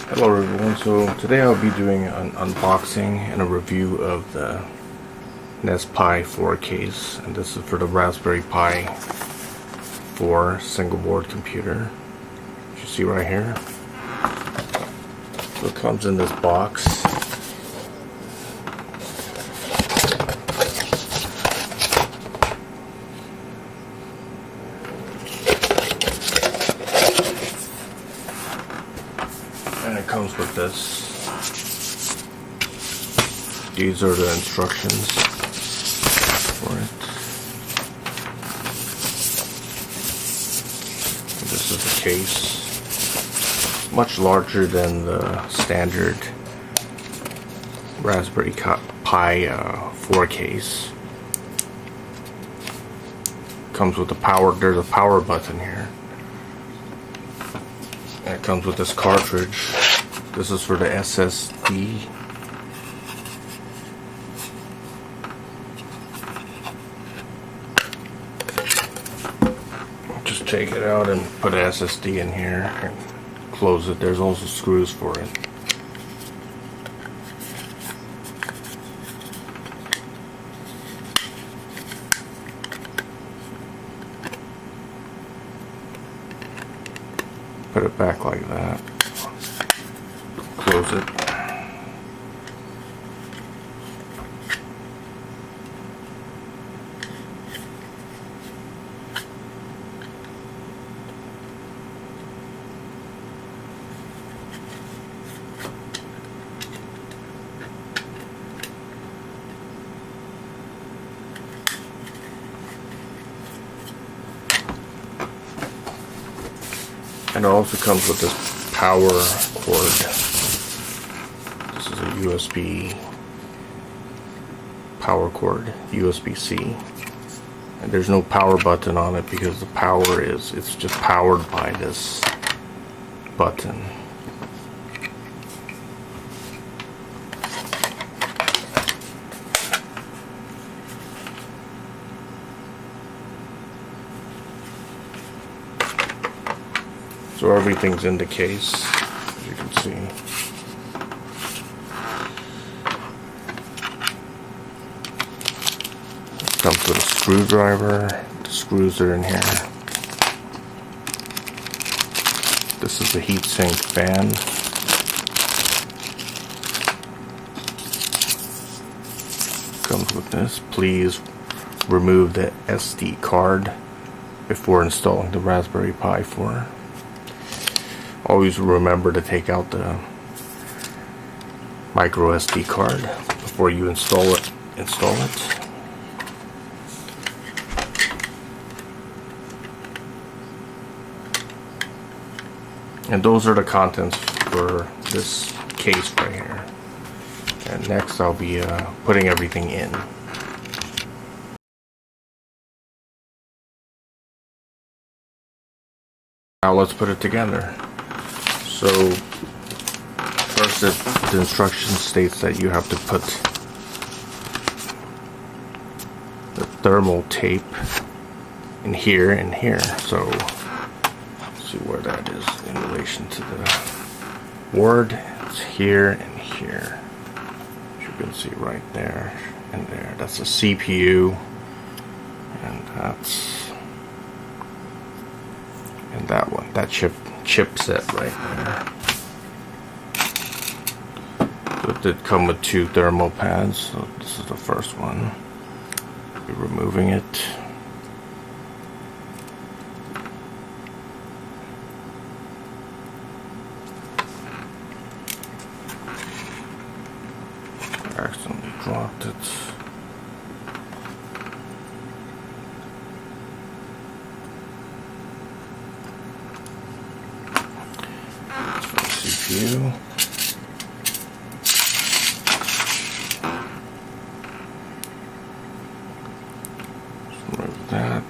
Hello everyone, so today I'll be doing an unboxing and a review of the Nespi 4 case, and this is for the Raspberry Pi 4 single board computer, as you see right here. So it comes in this box. And it comes with this. These are the instructions for it. And this is the case. Much larger than the standard Raspberry Pi 4 case. Comes with the power. There's a power button here. And it comes with this cartridge. This is for the SSD. Just take it out and put an SSD in here and close it. There's also screws for it. Put it back like that. Close it. And it also comes with this power cord. This is a USB power cord, USB-C. And there's no power button on it because the power it's just powered by this button. So everything's in the case, as you can see. It comes with a screwdriver. The screws are in here. This is the heatsink fan. Comes with this. Please remove the SD card before installing the Raspberry Pi 4. Always remember to take out the micro SD card before you install it. And those are the contents for this case right here. And next I'll be putting everything in. Now let's put it together. So first the instruction states that you have to put the thermal tape in here and here. So let's see where that is in relation to the board. It's here and here. As you can see right there and there. That's the CPU, and that's that one. That chipset right there. So it did come with 2 thermal pads, so this is the first one. I'll be removing it. I accidentally dropped it. CPU. Just remove that.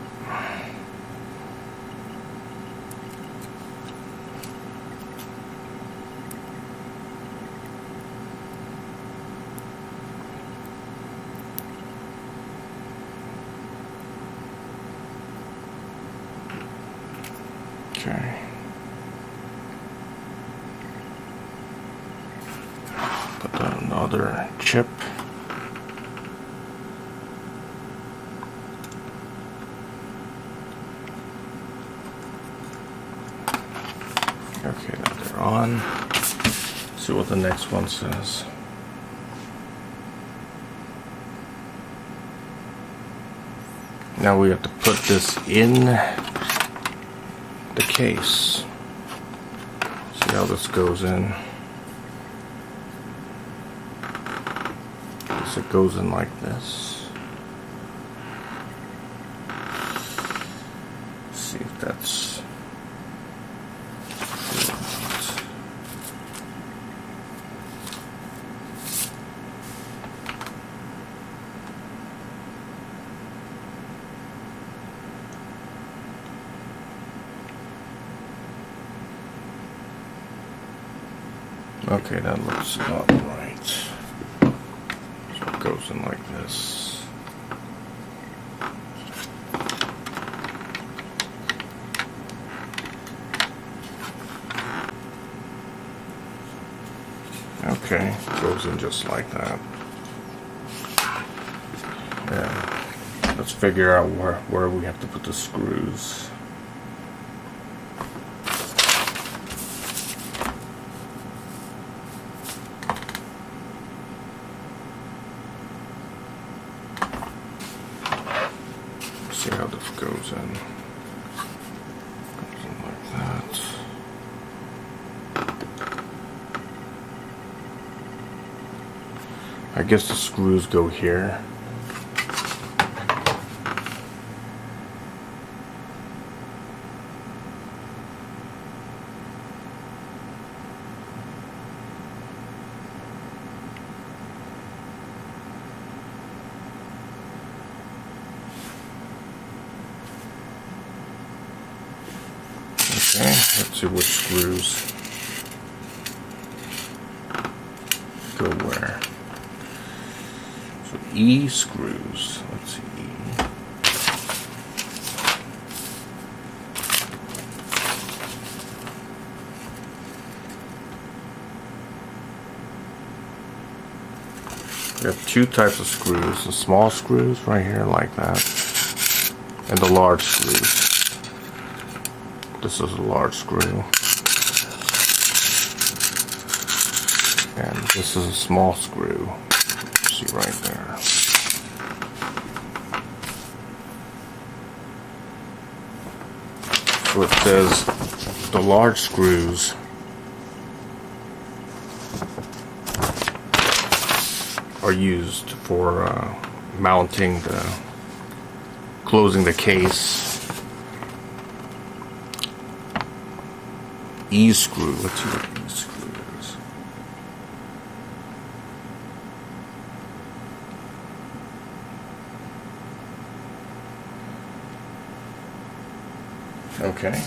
Okay. Put another chip. Okay, now they're on. See what the next one says. Now we have to put this in the case. See how this goes in. So it goes in like this. Let's see if that's okay, that looks not right. So it goes in like this. Okay, goes in just like that. Yeah. Let's figure out where we have to put the screws. See how this goes in. Goes in like that. I guess the screws go here. Okay, let's see which screws go where. So E screws, let's see E. We have two types of screws, the small screws right here like that, and the large screws. This is a large screw, and this is a small screw. See right there. So it says the large screws are used for mounting closing the case. E screw. Let's see what E screw is. Okay.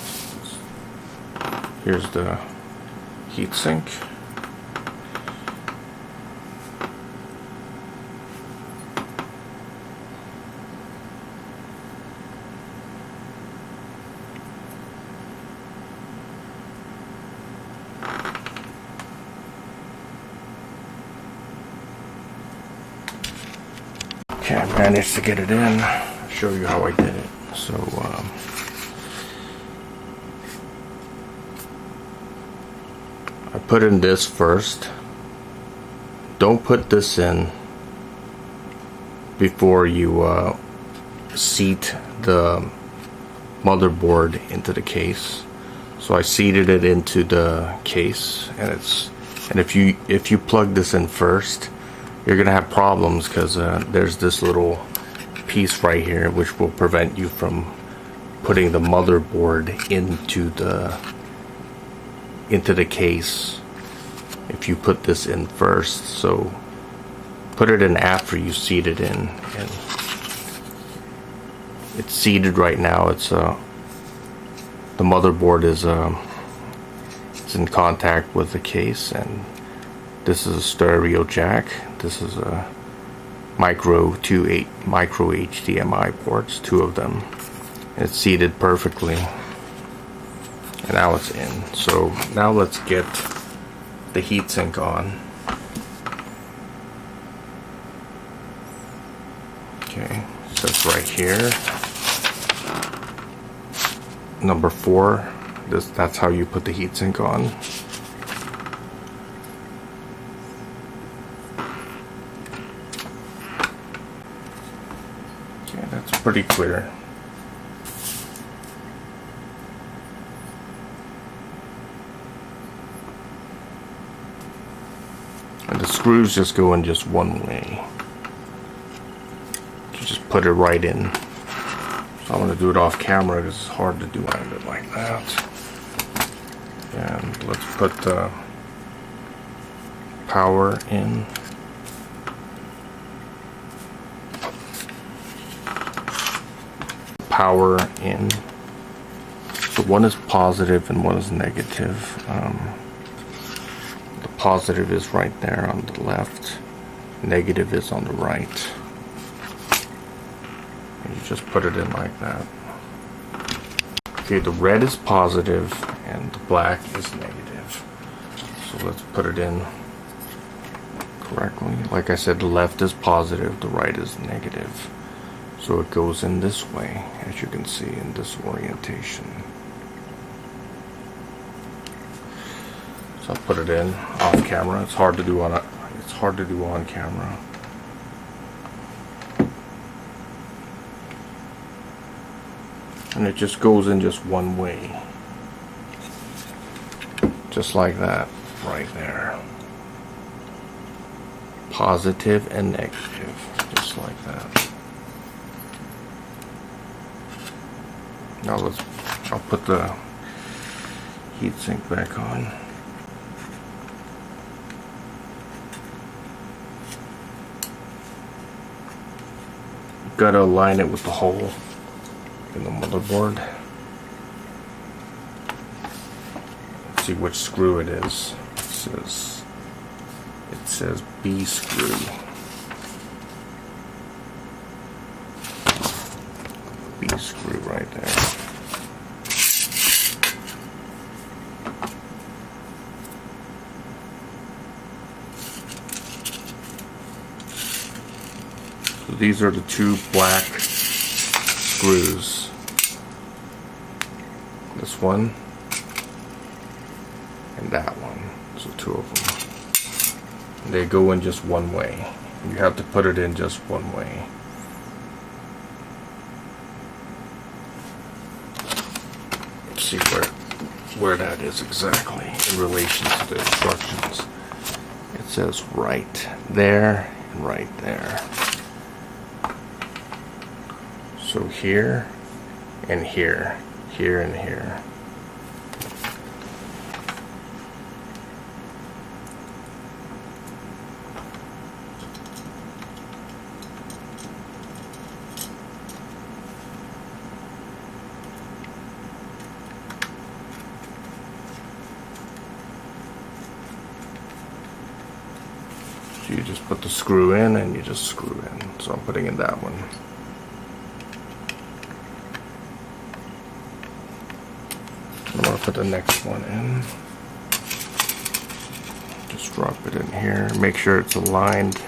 Here's the heatsink. Okay, I managed to get it in. I'll show you how I did it. So, I put in this first. Don't put this in before you seat the motherboard into the case. So I seated it into the case, and if you plug this in first, you're gonna have problems because there's this little piece right here which will prevent you from putting the motherboard into the case if you put this in first. So put it in after you seat it in, and it's seated right now. It's the motherboard is it's in contact with the case, and this is a stereo jack. This is a micro HDMI ports, two of them. It's seated perfectly, and now it's in. So now let's get the heatsink on. That's right here. Number 4. That's how you put the heatsink on. Okay, that's pretty clear. And the screws just go in just one way. You just put it right in. So I'm going to do it off camera because it's hard to do it like that. And let's put the power in. Power in. So one is positive and one is negative. The positive is right there on the left. Negative is on the right. And you just put it in like that. Okay, the red is positive and the black is negative. So let's put it in correctly. Like I said, the left is positive, the right is negative. So it goes in this way, as you can see, in this orientation. So I'll put it in off camera. It's hard to do on camera. And it just goes in just one way. Just like that, right there. Positive and negative, just like that. Now I'll put the heatsink back on. You've got to align it with the hole in the motherboard. Let's see which screw it is. It says B screw. B screw right there. So these are the two black screws. This one and that one. So two of them. And they go in just one way. You have to put it in just one way. Let's see where that is exactly in relation to the instructions. It says right there and right there. So here and here, here and here. So you just put the screw in and you just screw in. So I'm putting in that one. I'm going to put the next one in. Just drop it in here. Make sure it's aligned.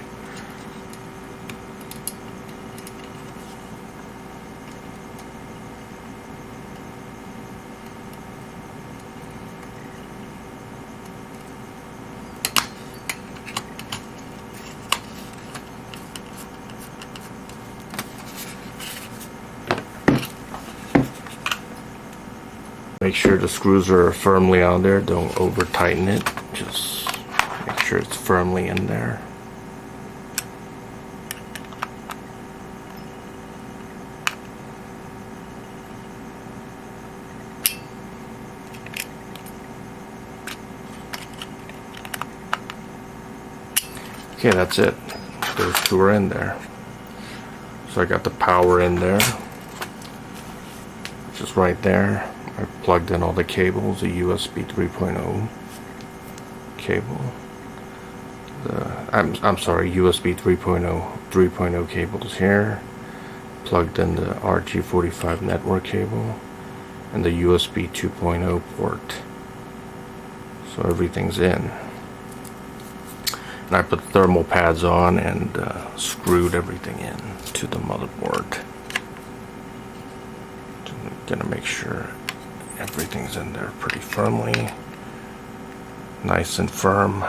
Make sure the screws are firmly on there. Don't over tighten it. Just make sure it's firmly in there. Okay, that's it. Those two are in there. So I got the power in there, which is right there. I plugged in all the cables, a USB 3.0 cable. I'm sorry, USB 3.0 cables here. Plugged in the RG45 network cable and the USB 2.0 port. So everything's in. And I put thermal pads on and screwed everything in to the motherboard. I'm gonna make sure everything's in there pretty firmly, nice and firm.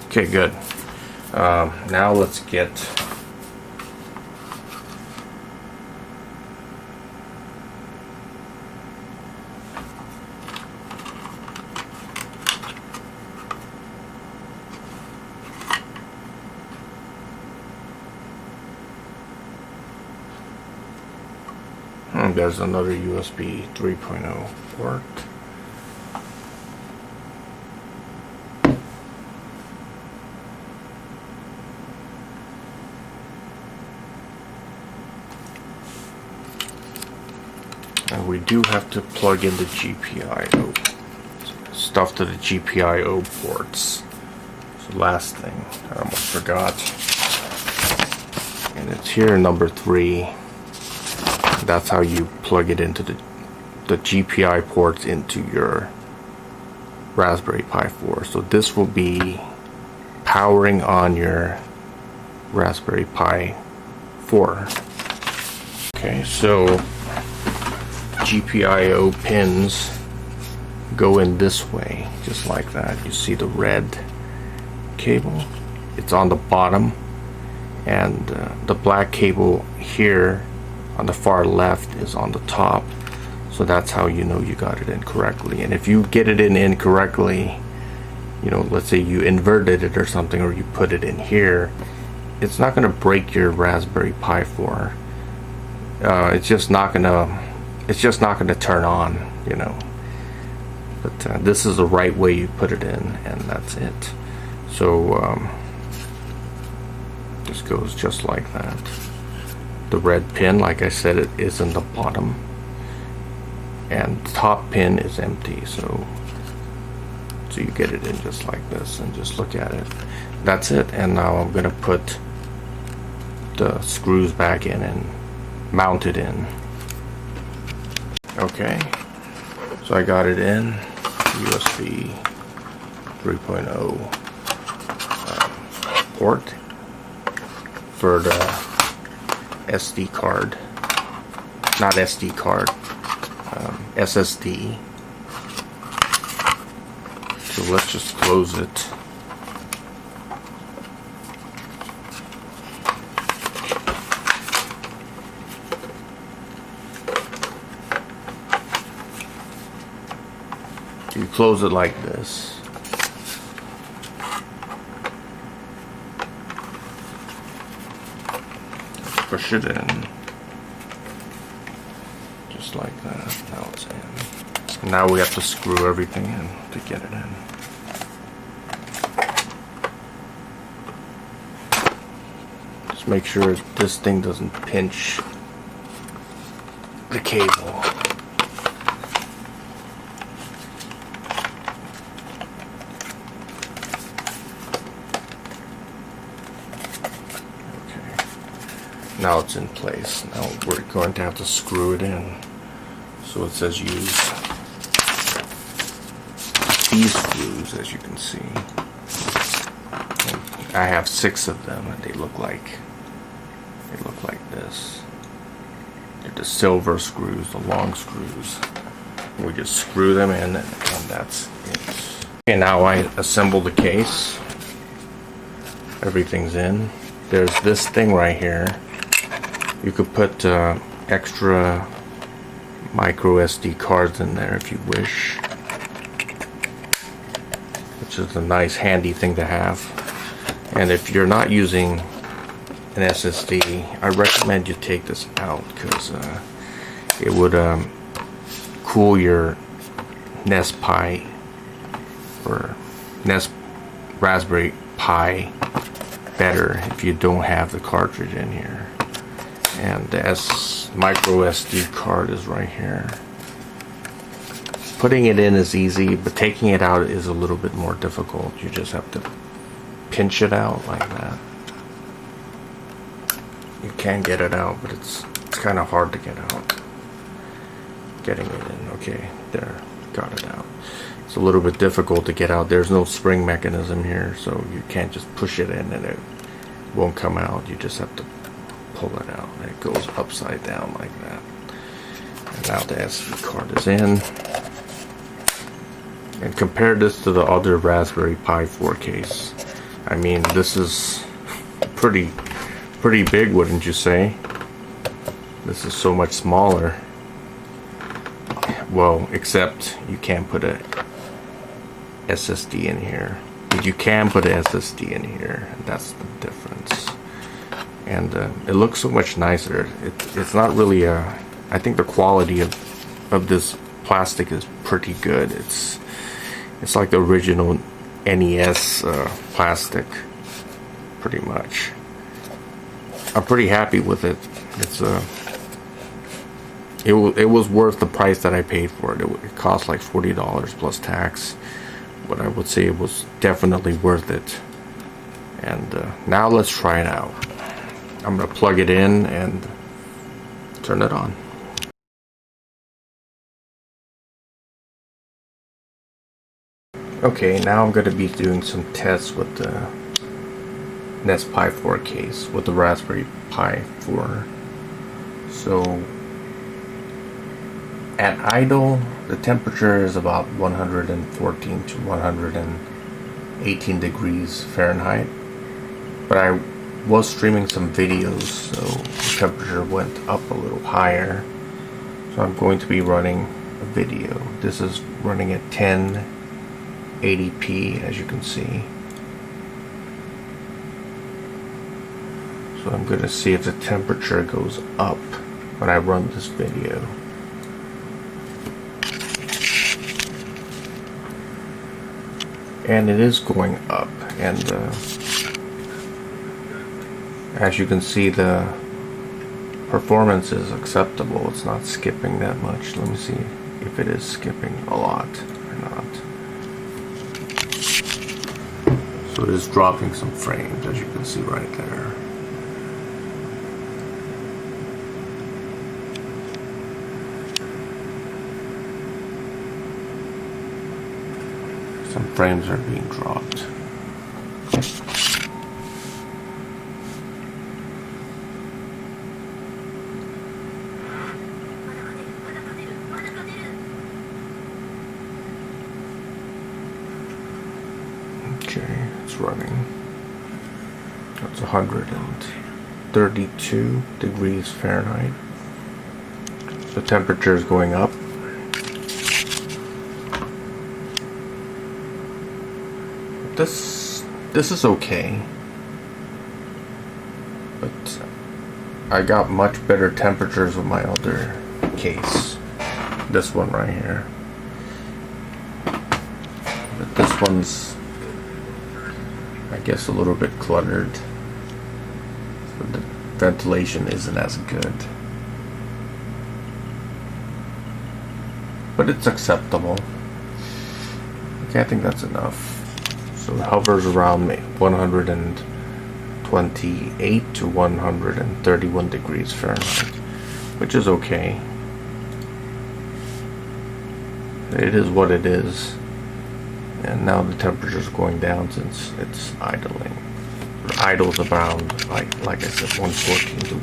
Okay, good. Now let's get there's another USB 3.0 port. And we do have to plug in the GPIO stuff to the GPIO ports. So last thing, I almost forgot. And it's here, number 3. That's how you plug it into the GPI ports into your Raspberry Pi 4. So this will be powering on your Raspberry Pi 4. Okay, so GPIO pins go in this way, just like that. You see the red cable? It's on the bottom, and the black cable here on the far left is on the top. So that's how you know you got it in correctly. And if you get it in incorrectly, you know, let's say you inverted it or something, or you put it in here, it's not going to break your Raspberry Pi 4. It's just not going to turn on, you know. But this is the right way you put it in, and that's it. So this goes just like that. The red pin, like I said, it is in the bottom, and the top pin is empty. So you get it in just like this, and just look at it. That's it. And now I'm gonna put the screws back in and mount it in. Okay, so I got it in USB 3.0 port for the SD card, not SD card, SSD. So let's just close it. You close it like this. Push it in, just like that. Now it's in. And now we have to screw everything in to get it in. Just make sure this thing doesn't pinch the cable. Now it's in place. Now we're going to have to screw it in. So it says use these screws, as you can see. And I have 6 of them, and they look like this. They're the silver screws, the long screws. We just screw them in, and that's it. Okay, now I assemble the case. Everything's in. There's this thing right here. You could put extra micro SD cards in there if you wish, which is a nice handy thing to have. And if you're not using an SSD, I recommend you take this out, because it would cool your Nespi or Raspberry Pi better if you don't have the cartridge in here. And the micro SD card is right here. Putting it in is easy, but taking it out is a little bit more difficult. You just have to pinch it out like that. You can get it out, but it's kind of hard to get out. getting it in. Okay, there, got it out. It's a little bit difficult to get out. There's no spring mechanism here, so you can't just push it in and it won't come out. You just have to pull it out. It goes upside down like that. And now the SD card is in. And compare this to the other Raspberry Pi 4 case. I mean, this is pretty big, wouldn't you say? This is so much smaller. Well, except you can't put a SSD in here. But you can put a SSD in here, and that's the difference. And it looks so much nicer. It's not really a... I think the quality of this plastic is pretty good. It's like the original NES plastic, pretty much. I'm pretty happy with it. It's it was worth the price that I paid for it. It cost like $40 plus tax, but I would say it was definitely worth it. And now let's try it out. I'm gonna plug it in and turn it on. Okay, now I'm going to be doing some tests with the Nespi 4 case with the Raspberry Pi 4. So at idle, the temperature is about 114 to 118 degrees Fahrenheit. But I was streaming some videos, so the temperature went up a little higher. So I'm going to be running a video. This is running at 1080p, as you can see. So I'm going to see if the temperature goes up when I run this video. And it is going up, and as you can see, the performance is acceptable. It's not skipping that much. Let me see if it is skipping a lot or not. So it is dropping some frames, as you can see right there. Some frames are being dropped. Okay, it's running. That's 132 degrees Fahrenheit. The temperature is going up. This is okay, but I got much better temperatures with my other case. This one right here. But this one's, I guess, a little bit cluttered. So the ventilation isn't as good. But it's acceptable. Okay, I think that's enough. So it hovers around 128 to 131 degrees Fahrenheit, which is okay. It is what it is. And now the temperature is going down since it's idling. It idles around, like I said, 114 to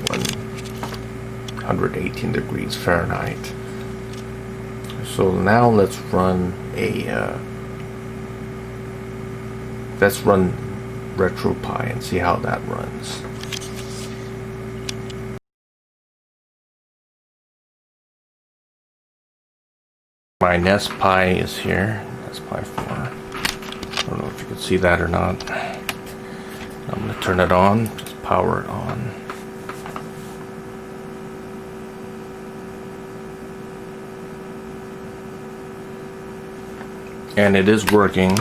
118 degrees Fahrenheit. So now let's run Retropie and see how that runs. My Nespi is here. Nespi 4. I don't know if you can see that or not. I'm going to turn it on. Just power it on. And it is working.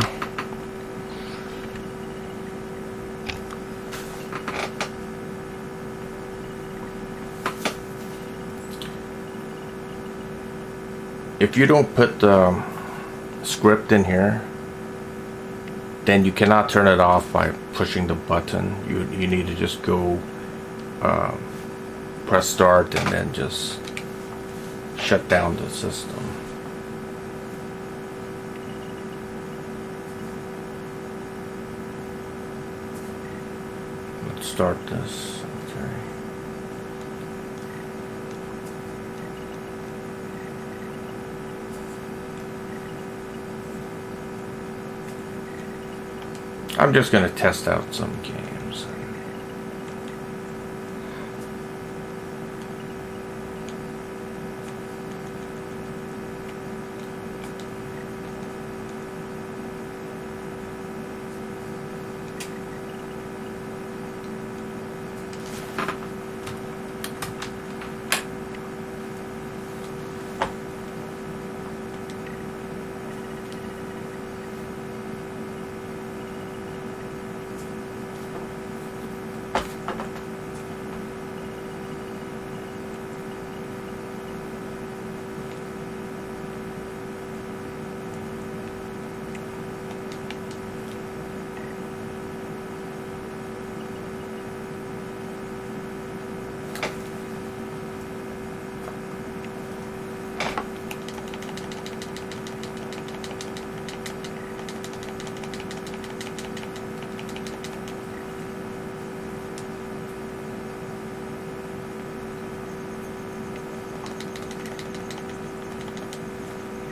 If you don't put the script in here, then you cannot turn it off by pushing the button. You need to just go press start and then just shut down the system. Let's start this. Okay. I'm just going to test out some games.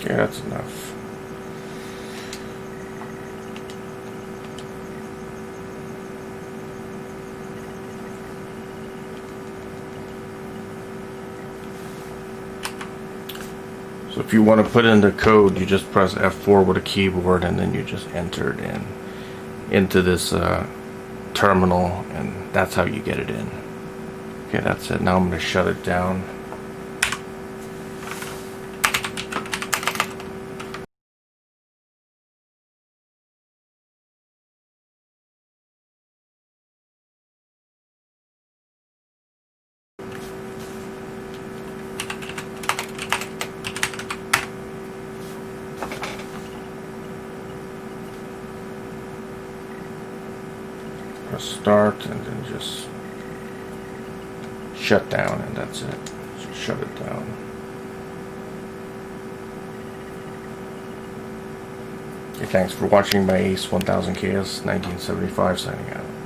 Okay, that's enough. So if you want to put in the code, you just press F4 with a keyboard and then you just enter it in into this terminal, and that's how you get it in. Okay, that's it. Now I'm going to shut it down. Press start and then just shut down, and that's it. Just shut it down. Okay, thanks for watching my Ace 1000 KS 1975 signing out.